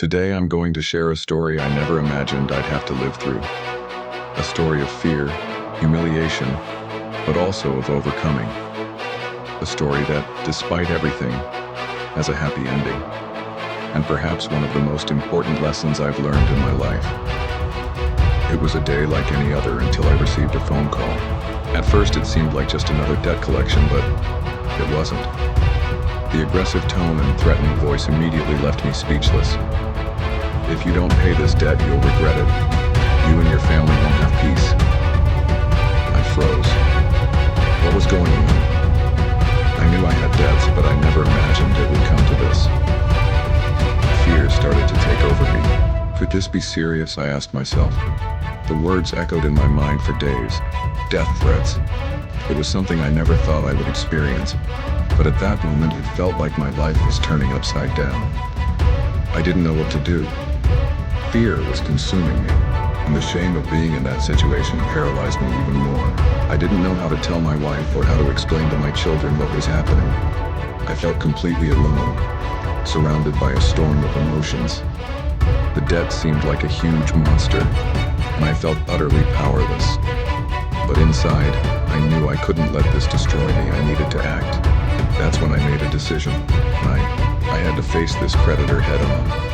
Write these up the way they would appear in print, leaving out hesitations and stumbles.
Today I'm going to share a story I never imagined I'd have to live through. A story of fear, humiliation, but also of overcoming. A story that, despite everything, has a happy ending. And perhaps one of the most important lessons I've learned in my life. It was a day like any other until I received a phone call. At first it seemed like just another debt collection, but it wasn't. The aggressive tone and threatening voice immediately left me speechless. If you don't pay this debt, you'll regret it. You and your family won't have peace. I froze. What was going on? I knew I had debts, but I never imagined it would come to this. Fear started to take over me. Could this be serious? I asked myself. The words echoed in my mind for days. Death threats. It was something I never thought I would experience. But at that moment, it felt like my life was turning upside down. I didn't know what to do. Fear was consuming me, and the shame of being in that situation paralyzed me even more. I didn't know how to tell my wife or how to explain to my children what was happening. I felt completely alone, surrounded by a storm of emotions. The debt seemed like a huge monster, and I felt utterly powerless. But inside, I knew I couldn't let this destroy me. I needed to act. That's when I made a decision. I had to face this creditor head-on.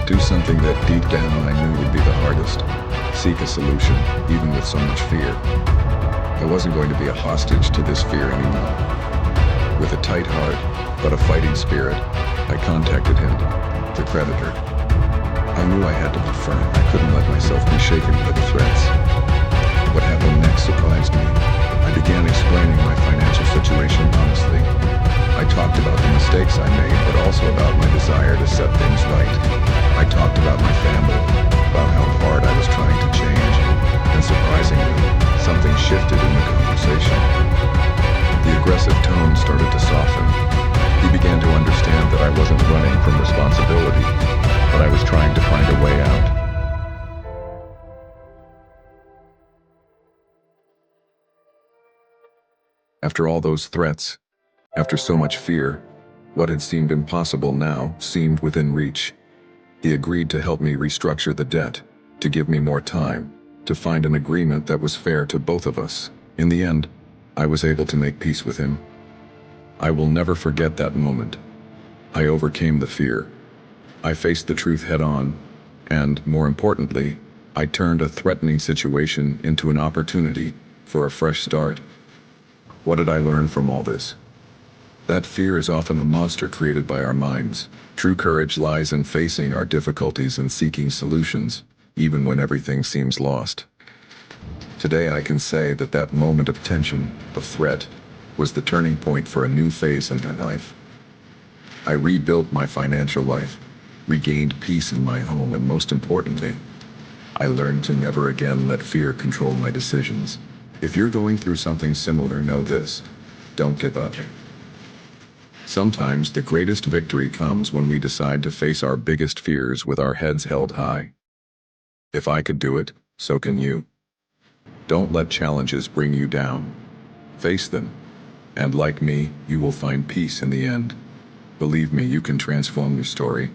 Do something that deep down I knew would be the hardest. Seek a solution, even with so much fear. I wasn't going to be a hostage to this fear anymore. With a tight heart, but a fighting spirit, I contacted him, the creditor. I knew I had to be firm. I couldn't let myself be shaken by the threats. What happened next surprised me. I began explaining my financial situation honestly. I talked about the mistakes I made, but also about my desire to set things right. I talked about my family, about how hard I was trying to change, and surprisingly, something shifted in the conversation. The aggressive tone started to soften. He began to understand that I wasn't running from responsibility, but I was trying to find a way out. After all those threats, after so much fear, what had seemed impossible now seemed within reach. He agreed to help me restructure the debt, to give me more time, to find an agreement that was fair to both of us. In the end, I was able to make peace with him. I will never forget that moment. I overcame the fear. I faced the truth head-on, and, more importantly, I turned a threatening situation into an opportunity for a fresh start. What did I learn from all this? That fear is often a monster created by our minds. True courage lies in facing our difficulties and seeking solutions, even when everything seems lost. Today I can say that that moment of tension, of threat, was the turning point for a new phase in my life. I rebuilt my financial life, regained peace in my home, and most importantly, I learned to never again let fear control my decisions. If you're going through something similar, know this: don't give up. Sometimes the greatest victory comes when we decide to face our biggest fears with our heads held high. If I could do it, so can you. Don't let challenges bring you down. Face them, and like me, you will find peace in the end. Believe me, you can transform your story.